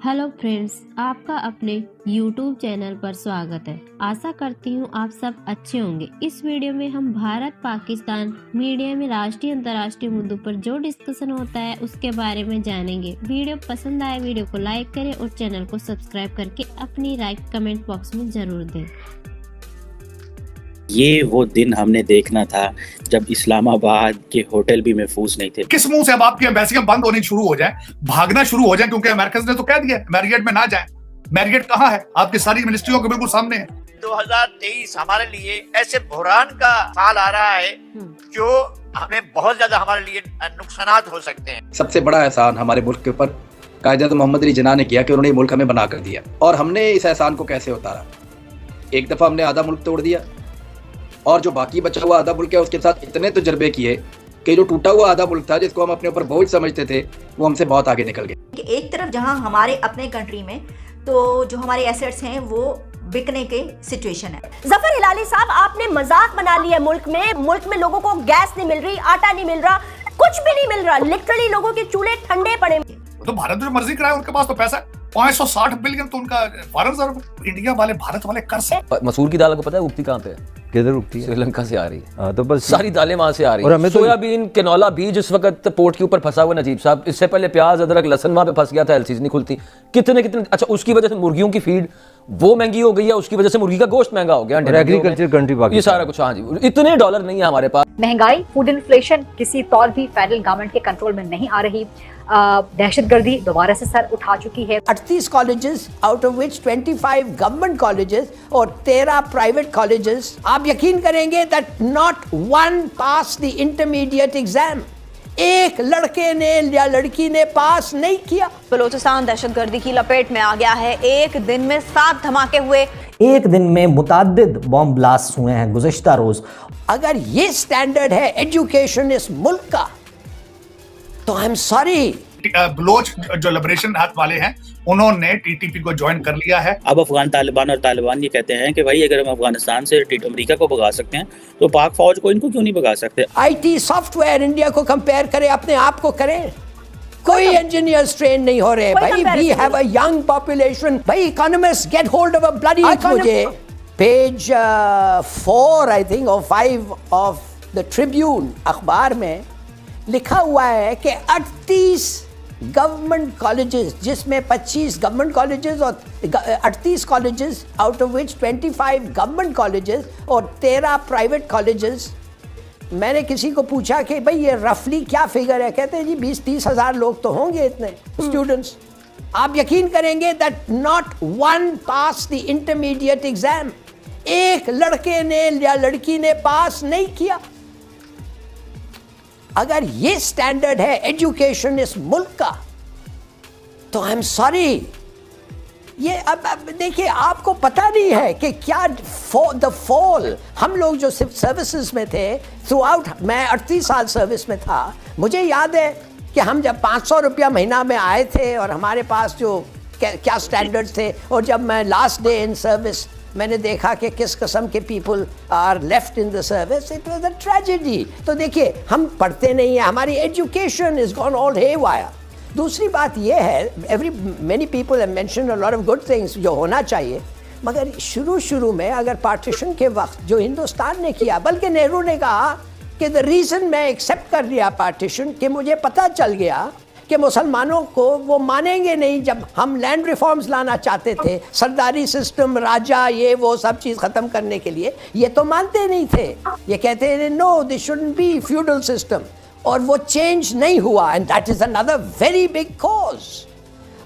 Hello friends, आपका अपने YouTube channel पर स्वागत है। आशा करती हूँ आप सब अच्छे होंगे। इस वीडियो में हम भारत पाकिस्तान मीडिया में राष्ट्रीय अंतर्राष्ट्रीय मुद्दों पर जो डिस्कशन होता है उसके बारे में जानेंगे। वीडियो पसंद आए वीडियो को लाइक करें और चैनल को सब्सक्राइब करके अपनी राय कमेंट बॉक्स में जरूर दें। ये वो दिन हमने देखना था जब इस्लामाबाद के होटल भी महफूज नहीं थे। किस मुंह से अब आपकी एम्बेसियां बंद होनी शुरू हो जाए, भागना शुरू हो जाए, क्योंकि अमेरिकन ने तो कह दिया मैरियट में ना जाए। मैरियट कहाँ है? आपकी सारी मिनिस्ट्रियों के बिल्कुल सामने है। 2023 हमारे लिए ऐसे बहरान का साल आ रहा है जो हमें बहुत ज्यादा हमारे लिए नुकसानात हो सकते हैं। सबसे बड़ा एहसान हमारे मुल्क के ऊपर कायदे मोहम्मद अली जिन्ना ने किया कि उन्होंने मुल्क हमें बना कर दिया। और हमने इस एहसान को कैसे उतारा? एक दफा हमने आधा मुल्क तोड़ दिया और जो बाकी बचा हुआ आधा मुल्क है उसके साथ इतने तजर्बे किए कि जो टूटा हुआ आधा मुल्क था जिसको हम अपने ऊपर बोझ समझते थे वो हमसे बहुत आगे निकल गए। एक तरफ जहां हमारे अपने कंट्री में तो जो हमारे एसेट्स हैं वो बिकने के सिचुएशन है। जफर हिलाली साहब, आपने मजाक बना लिया। मुल्क में लोगों को गैस नहीं मिल रही, आटा नहीं मिल रहा, कुछ भी नहीं मिल रहा। लिटरली लोगों के चूल्हे ठंडे पड़े। तो भारत जो मर्जी कराए, उनके पास तो पैसा 560 बिलियन तो उनका फॉरेन रिजर्व। इंडिया वाले भारत वाले कर सकते। मसूर की दाल को पता है उगती कहाँ पे है? किधर उगती है? श्रीलंका से आ रही है। तो बस सारी दालें वहां से आ रही और है। हमें तो सोयाबीन, कैनोला बीज इस वक्त पोर्ट के ऊपर फंसा हुआ। नजीब साहब, इससे पहले प्याज, अदरक, लहसन वहां पे फंस गया था, एलसीज नहीं खुलती। कितने अच्छा, उसकी वजह से मुर्गियों की फीड वो महंगी हो गई है, उसकी वजह से मुर्गी का गोश्त महंगा हो गया। एग्रीकल्चर कंट्री पाकिस्तान, ये सारा कुछ। हाँ जी, इतने डॉलर नहीं है हमारे पास। महंगाई, फूड इन्फ्लेशन किसी तौर भी फेडरल गवर्नमेंट के कंट्रोल में नहीं आ रही। दहशतगर्दी दोबारा से सर उठा चुकी है। 38 colleges out of which 25 government colleges और 13 प्राइवेट कॉलेजेस। आप यकीन करेंगे that not one pass the intermediate exam. एक लड़के ने या लड़की ने पास नहीं किया। बलोचिस्तान दहशतगर्दी की लपेट में आ गया है। एक दिन में 7 धमाके हुए। एक दिन में मुताद्दिद बॉम्ब ब्लास्ट हुए हैं गुज़िश्ता रोज। अगर ये स्टैंडर्ड है एजुकेशन इस मुल्क का तो आई एम सॉरी। बलोच जो लिबरेशन हाथ वाले हैं उन्होंने टीटीपी को ज्वाइन कर लिया है। अब अफगान तालिबान और तालिबान ये कहते हैं कि भाई अगर हम अफगानिस्तान से अमेरिका को भगा सकते हैं तो पाक फौज को इनको क्यों नहीं भगा सकते? आईटी सॉफ्टवेयर इंडिया को कंपेयर करें, अपने आप को करें। कोई इंजीनियर्स ट्रेन नहीं हो रहे भाई। We have a young population. भाई economist get hold of a bloody. मुझे पेज 4 आई थिंक और 5 ऑफ द ट्रिब्यून अखबार में लिखा हुआ है कि 38 गवर्नमेंट कॉलेजेस, जिसमें 25 गवर्नमेंट कॉलेजेस और 38 colleges out of which 25 government colleges और 13 प्राइवेट कॉलेजेस। मैंने किसी को पूछा कि भाई ये रफली क्या फिगर है? कहते हैं जी 20-30 हज़ार लोग तो होंगे इतने स्टूडेंट्स। आप यकीन करेंगे that not one pass the intermediate exam. एक लड़के ने या लड़की ने पास नहीं किया। अगर ये स्टैंडर्ड है एजुकेशन इस मुल्क का तो आई एम सॉरी। ये अब देखिए, आपको पता नहीं है कि क्या द फॉल। हम लोग जो सिर्फ सर्विसेज में थे थ्रू आउट, मैं 38 साल सर्विस में था। मुझे याद है कि हम जब 500 रुपया महीना में आए थे और हमारे पास जो क्या स्टैंडर्ड्स थे, और जब मैं लास्ट डे इन सर्विस मैंने देखा कि किस किस्म के people are left in the service, it was a tragedy. तो देखिए, हम पढ़ते नहीं हैं, हमारी education is gone all haywire. दूसरी बात यह है, many people have mentioned a lot of good things जो होना चाहिए, मगर शुरू में अगर पार्टीशन के वक्त जो हिंदुस्तान ने किया, बल्कि नेहरू ने कहा कि द रीज़न मैं एक्सेप्ट कर लिया पार्टीशन कि मुझे पता चल गया कि मुसलमानों को वो मानेंगे नहीं। जब हम लैंड रिफॉर्म्स लाना चाहते थे, सरदारी सिस्टम, राजा, ये वो सब चीज़ ख़त्म करने के लिए, ये तो मानते नहीं थे। ये कहते हैं no this shouldn't be feudal system, और वो चेंज नहीं हुआ। And that is another very big cause.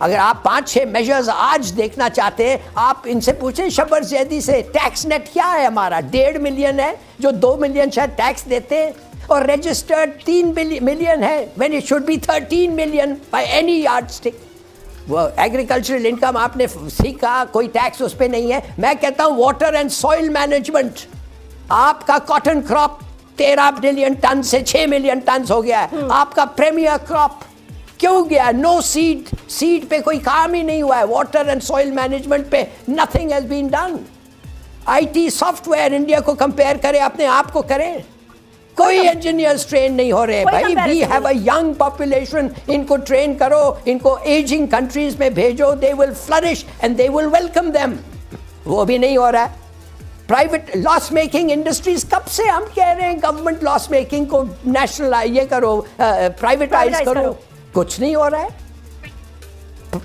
अगर आप 5-6 मेजर्स आज देखना चाहते हैं, आप इनसे पूछें शबर जैदी से, टैक्स नेट क्या है हमारा? 1.5 मिलियन है, जो 2 मिलियन शायद टैक्स देते हैं, और रजिस्टर्ड 3 मिलियन है when it should be 13 million by any yardstick. वो एग्रीकल्चरल इनकम आपने सीखा, कोई टैक्स उस पर नहीं है। मैं कहता हूँ वाटर एंड सॉइल मैनेजमेंट, आपका कॉटन क्रॉप 13 मिलियन टन से 6 मिलियन टन हो गया है। आपका प्रीमियर क्रॉप क्यों गया? नो सीड पे कोई काम ही नहीं हुआ है। वाटर एंड सॉइल मैनेजमेंट पे nothing has been done. IT software India को कंपेयर करें, अपने आप को करें। कोई इंजीनियर्स ट्रेन नहीं हो रहे भाई। We have a young population, इनको ट्रेन करो, इनको एजिंग कंट्रीज में भेजो, they will flourish and they will welcome them. वो भी नहीं हो रहा है। प्राइवेट लॉस मेकिंग इंडस्ट्रीज, कब से हम कह रहे हैं गवर्नमेंट लॉस मेकिंग को नेशनलाइज करो, प्राइवेटाइज करो, कुछ नहीं हो रहा है।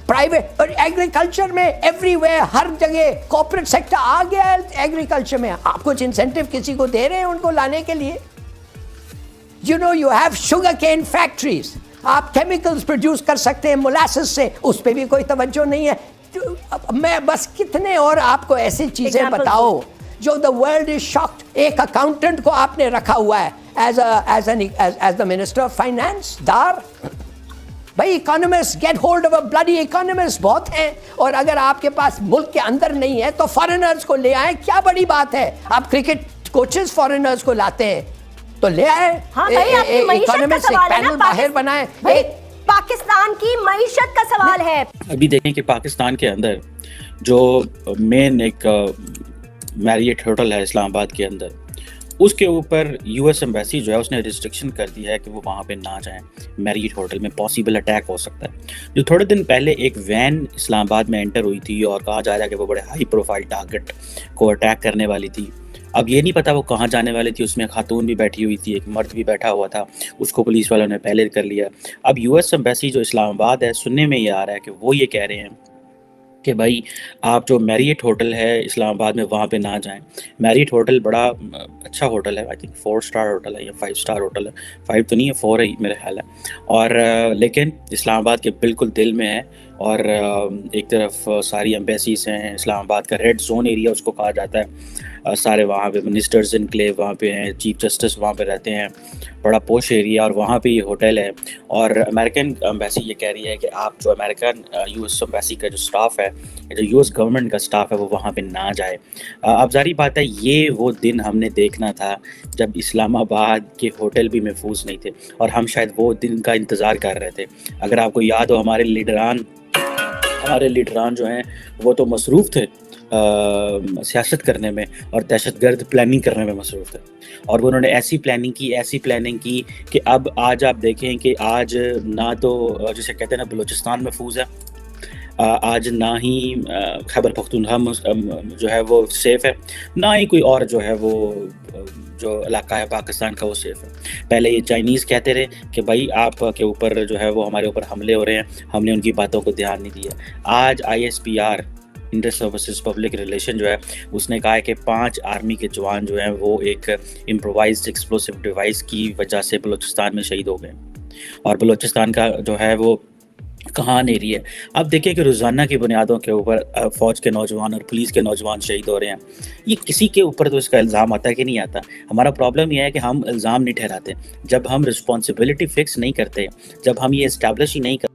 प्राइवेट और एग्रीकल्चर में एवरीवेयर, हर जगह कॉर्पोरेट सेक्टर आ गया है एग्रीकल्चर में। आप कुछ इंसेंटिव किसी को दे रहे हैं उनको लाने के लिए? You know, you have sugar cane factories, आप केमिकल्स प्रोड्यूस कर सकते हैं मोलासिस से, उस पर भी कोई तवज्जो नहीं है। मैं बस कितने और आपको ऐसी चीजें बताओ जो द वर्ल्ड इज शॉक्ड। एक अकाउंटेंट को आपने रखा हुआ है as the minister of finance. दार भाई, economist, get hold of a bloody economist बहुत हैं, और अगर आपके पास मुल्क के अंदर नहीं है तो फॉरेनर्स को ले आए, क्या बड़ी बात है। आप क्रिकेट कोचेस फॉरेनर्स को लाते हैं तो ले आए। हाँ भाई, आपकी मईशत का सवाल है ना, बाहर बनाए। पाकिस्तान की मईशत का सवाल है। अभी देखें कि पाकिस्तान के अंदर जो मेन एक मैरियट होटल है इस्लामाबाद के अंदर, उसके ऊपर यूएस एम्बेसी जो है उसने रिस्ट्रिक्शन कर दिया है कि वो वहाँ पे ना जाएं। मैरियट होटल में पॉसिबल अटैक हो सकता है। जो थोड़े दिन पहले एक वैन इस्लामाबाद में एंटर हुई थी और कहा जा रहा है कि वो बड़े हाई प्रोफाइल टारगेट को अटैक करने वाली थी। अब ये नहीं पता वो कहाँ जाने वाली थी। उसमें खातून भी बैठी हुई थी, एक मर्द भी बैठा हुआ था, उसको पुलिस वालों ने पहले कर लिया। अब यूएस एम्बेसी जो इस्लामाबाद है, सुनने में ये आ रहा है कि वो ये कह रहे हैं कि भाई आप जो मैरियट होटल है इस्लामाबाद में वहाँ पे ना जाएं। मैरियट होटल बड़ा अच्छा होटल है, आई थिंक 4 स्टार होटल है या 5 स्टार होटल है, 5 तो नहीं है, 4 है मेरा ख्याल है। और लेकिन इस्लामाबाद के बिल्कुल दिल में है, और एक तरफ सारी एम्बेसीज हैं। इस्लामाबाद का रेड जोन एरिया उसको कहा जाता है। सारे वहाँ पे मिनिस्टर्स इनक्लेव वहाँ पे हैं, चीफ जस्टिस वहाँ पे रहते हैं, बड़ा पोश एरिया, और वहाँ पे ये होटल है। और अमेरिकन एम्बेसी ये कह रही है कि आप जो अमेरिकन यूएस एम्बेसी का जो स्टाफ है, जो यूएस गवर्नमेंट का स्टाफ है, वो वहाँ पे ना जाए। अब जारी बात है, ये वो दिन हमने देखना था जब इस्लामाबाद के होटल भी महफूज नहीं थे, और हम शायद वो दिन का इंतज़ार कर रहे थे। अगर आपको याद हो, हमारे लीडरान जो हैं वो तो मसरूफ़ थे सियासत करने में और दहशतगर्द प्लानिंग करने में मसरूफ़ थे, और उन्होंने ऐसी प्लानिंग की कि अब आज आप देखें कि आज ना तो जिसे कहते हैं ना बलूचिस्तान महफूज है, आज ना ही खैबर पख्तूनख्वा जो है वो सेफ़ है, ना ही कोई और जो है वो जो इलाका है पाकिस्तान का वो सेफ़ है। पहले ये चाइनीज़ कहते रहे कि भाई आप के ऊपर जो है वो हमारे ऊपर हमले हो रहे हैं, हमने उनकी बातों को ध्यान नहीं दिया। आज ISPR inter services public relation जो है उसने कहा है कि 5 आर्मी के जवान जो हैं वो एक इम्प्रोवाइज्ड एक्सप्लोसिव डिवाइस की वजह से बलूचिस्तान में शहीद हो गए, और बलूचिस्तान का जो है वो कहान एरिया है। अब देखिए कि रोज़ाना की बुनियादों के ऊपर फ़ौज के नौजवान और पुलिस के नौजवान शहीद हो रहे हैं। ये किसी के ऊपर तो इसका इल्ज़ाम आता है कि नहीं आता। हमारा प्रॉब्लम यह है कि हम इल्ज़ाम नहीं ठहराते, जब हम रिस्पॉन्सिबिलिटी फ़िक्स नहीं करते, जब हम ये इस्टेब्लिश ही नहीं करते